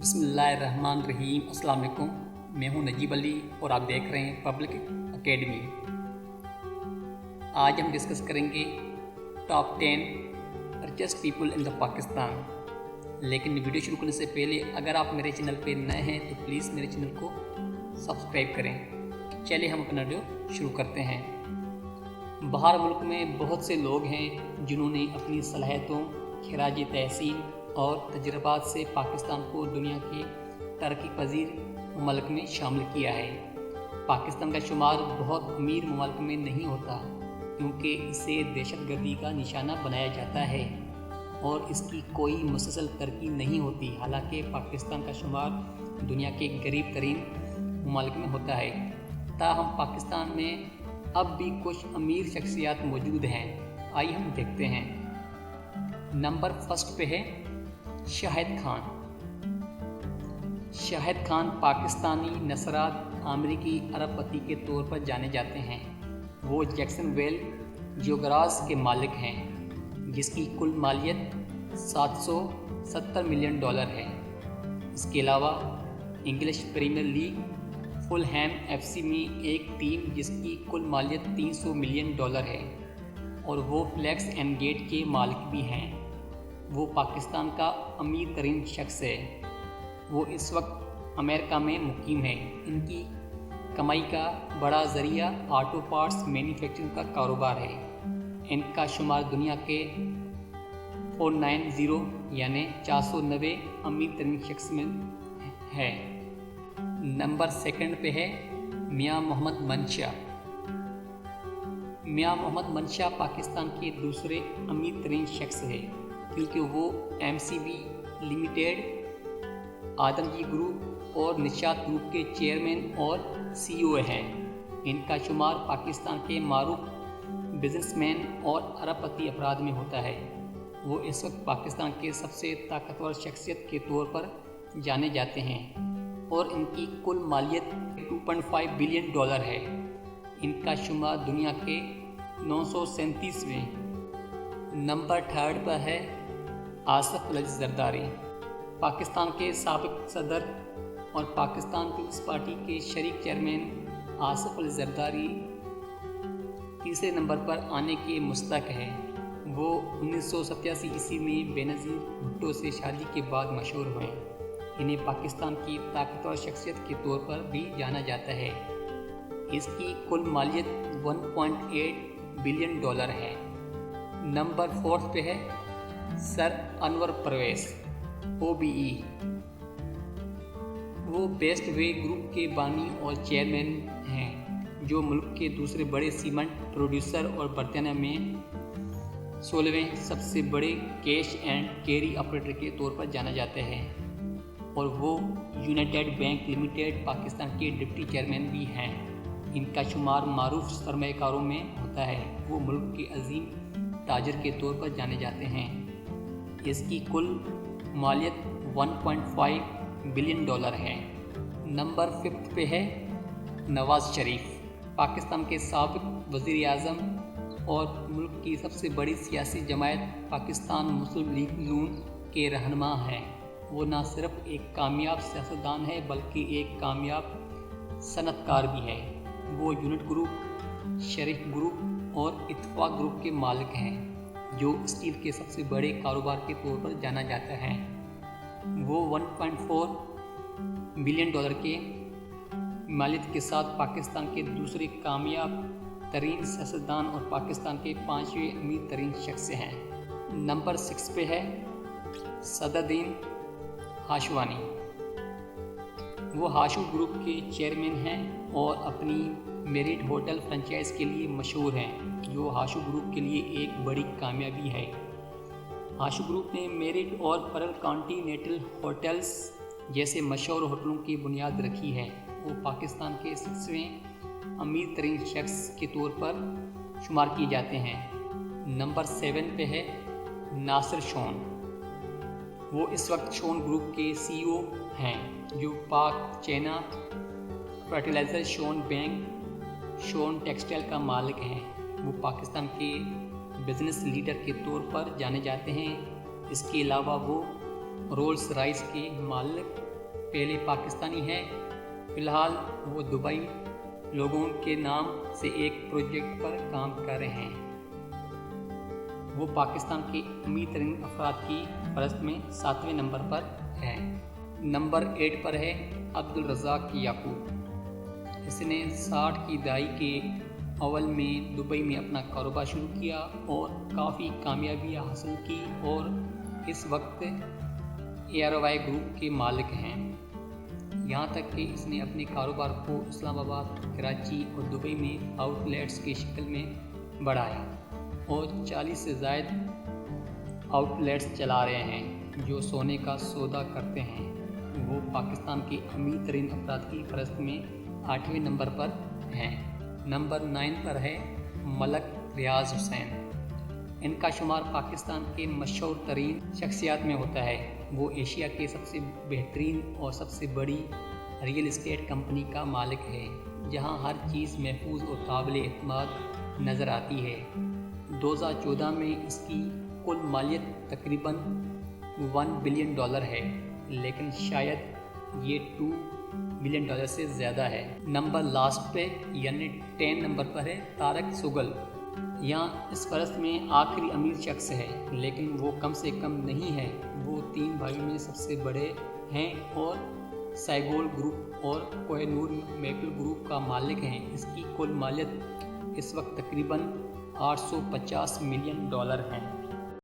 बिस्मिल्लाहिर्रहमानिर्रहीम। अस्सलाम वालेकुम। मैं हूं नजीब अली और आप देख रहे हैं पब्लिक एकेडमी। आज हम डिस्कस करेंगे top 10 richest people in the Pakistan. लेकिन वीडियो शुरू करने से पहले अगर आप मेरे चैनल पे नए हैं तो प्लीज़ मेरे चैनल को सब्सक्राइब करें। चलिए हम अपना वीडियो शुरू करते हैं। बाहर मुल्क में बहुत से लोग हैं जिन्होंने अपनी सलाहियतों, खराज तहसीन और तजुर्बात से पाकिस्तान को दुनिया के तरक्की पजीर ममालिक में शामिल किया है। पाकिस्तान का शुमार बहुत अमीर ममालिक में नहीं होता क्योंकि इसे दहशतगर्दी का निशाना बनाया जाता है और इसकी कोई मुसलसल तरक्की नहीं होती। हालांकि पाकिस्तान का शुमार दुनिया के गरीब तरीन ममालिक में होता है। ताहम पाकिस्तान में अब भी कुछ अमीर शख्सियात मौजूद हैं। आइए हम देखते हैं। नंबर फर्स्ट पे है शाहिद खान। शाहिद खान पाकिस्तानी नसरात अमरीकी अरबपति के तौर पर जाने जाते हैं। वो जैक्सनविल जियोग्रास के मालिक हैं जिसकी कुल मालियत $770 मिलियन है। इसके अलावा English Premier League Fulham FC में एक टीम जिसकी कुल मालियत $300 मिलियन है और वो फ्लैक्स एंड गेट के मालिक भी हैं। वो पाकिस्तान का अमीर तरीन शख्स है। वो इस वक्त अमेरिका में मुकीम है। इनकी कमाई का बड़ा ज़रिया ऑटो पार्ट्स मैन्युफैक्चरिंग का कारोबार है। इनका शुमार दुनिया के 490 यानी 490 अमीर तरीन शख्स में है। नंबर सेकंड पे है मियां मोहम्मद मंशा। मियां मोहम्मद मंशा पाकिस्तान के दूसरे अमीर तरीन शख्स है क्योंकि वो MCB लिमिटेड, आदमजी ग्रुप और निशात ग्रुप के चेयरमैन और CEO हैं। इनका शुमार पाकिस्तान के मारूफ बिजनेसमैन और अरबपति अफराद में होता है। वो इस वक्त पाकिस्तान के सबसे ताकतवर शख्सियत के तौर पर जाने जाते हैं और इनकी कुल मालियत $2.5 बिलियन है। इनका शुमार दुनिया के 937वें। नंबर थर्ड पर है आसिफ अली जरदारी। पाकिस्तान के साबिक सदर और पाकिस्तान पीपल्स पार्टी के शरीक चेयरमैन आसिफ अली जरदारी तीसरे नंबर पर आने के मुस्तहक हैं। वो 1987 ईस्वी में बेनज़ीर भुट्टो से शादी के बाद मशहूर हुए। इन्हें पाकिस्तान की ताकतवर शख्सियत के तौर पर भी जाना जाता है। इसकी कुल मालियत $1.8 बिलियन है। नंबर फोर्थ पे है सर अनवर परवेज़ OBE। वो बेस्ट वे ग्रुप के बानी और चेयरमैन हैं जो मुल्क के दूसरे बड़े सीमेंट प्रोड्यूसर और बरतानिया में 16वें सबसे बड़े कैश एंड कैरी ऑपरेटर के तौर पर जाना जाते हैं और वो यूनाइटेड बैंक लिमिटेड पाकिस्तान के डिप्टी चेयरमैन भी हैं। इनका शुमार मारूफ सरमायाकारों में होता है। वो मुल्क के अजीम ताजर के तौर पर जाने जाते हैं। इसकी कुल मालियत $1.5 बिलियन है। नंबर फिफ्थ पे है नवाज़ शरीफ। पाकिस्तान के साबिक वज़ीर आज़म और मुल्क की सबसे बड़ी सियासी जमायत पाकिस्तान मुस्लिम लीग नून के रहनुमा हैं। वो न सिर्फ एक कामयाब सियासतदान है बल्कि एक कामयाब सनतकार भी है। वो यूनिट ग्रुप, शरीफ ग्रुप और इत्तेफाक ग्रुप के मालिक हैं जो स्टील के सबसे बड़े कारोबार के तौर पर जाना जाता है। वो $1.4 बिलियन के मालियत के साथ पाकिस्तान के दूसरे कामयाब तरीन सियासतदान और पाकिस्तान के 5वें अमीर तरीन शख्स हैं। नंबर 6 पे है सदरुद्दीन हाशवानी। वो हाशू ग्रुप के चेयरमैन हैं और अपनी मेरिट होटल फ्रेंचाइज के लिए मशहूर हैं जो हाशू ग्रुप के लिए एक बड़ी कामयाबी है। हाशू ग्रुप ने मेरिट और परल कॉन्टिनेंटल होटल्स जैसे मशहूर होटलों की बुनियाद रखी है। वो पाकिस्तान के 6वें अमीर तरीन शख्स के तौर पर शुमार किए जाते हैं। नंबर 7 पे है नासिर शोन। वो इस वक्त शोन ग्रुप के CEO हैं जो पाक China fertiliser shown bank shown textile का मालिक हैं। वो पाकिस्तान के बिजनेस लीडर के तौर पर जाने जाते हैं। इसके अलावा वो रोल्स रॉयस के मालिक पहले पाकिस्तानी है। फ़िलहाल वो दुबई लोगों के नाम से एक प्रोजेक्ट पर काम कर रहे हैं। वो पाकिस्तान के अमीर तरीन अफराद की फहरिस्त में 7वें नंबर पर है। नंबर 8 पर है अब्दुल रज़ाक याकूब। इसने 60 की दहाई के अव्वल में दुबई में अपना कारोबार शुरू किया और काफ़ी कामयाबियाँ हासिल की और इस वक्त एयरवाई ग्रुप के मालिक हैं। यहाँ तक कि इसने अपने कारोबार को इस्लामाबाद, कराची और दुबई में आउटलेट्स की शक्ल में बढ़ाया और 40 से ज़ायद आउटलेट्स चला रहे हैं जो सोने का सौदा करते हैं। वो पाकिस्तान के अमीर तरीन अफराद की फहरिस्त में 8वें नंबर पर हैं। नंबर 9 पर है मलक रियाज हुसैन। इनका शुमार पाकिस्तान के मशहूर तरीन शख्सियात में होता है। वो एशिया के सबसे बेहतरीन और सबसे बड़ी रियल एस्टेट कंपनी का मालिक है, जहां हर चीज़ महफूज और काबिल एतमाद नज़र आती है। 2014 में इसकी कुल मालियत तकरीबन $1 बिलियन है, लेकिन शायद ये $2 बिलियन से ज़्यादा है। नंबर लास्ट पे यानी 10 नंबर पर है तारक सुगल। यहाँ इस फहरिस्त में आखिरी अमीर शख्स है, लेकिन वो कम से कम नहीं है। वो 3 भाइयों में सबसे बड़े हैं और सैगोल ग्रुप और कोहिनूर मेटल ग्रुप का मालिक हैं। इसकी कुल मालियत इस वक्त तकरीबन $850 मिलियन है।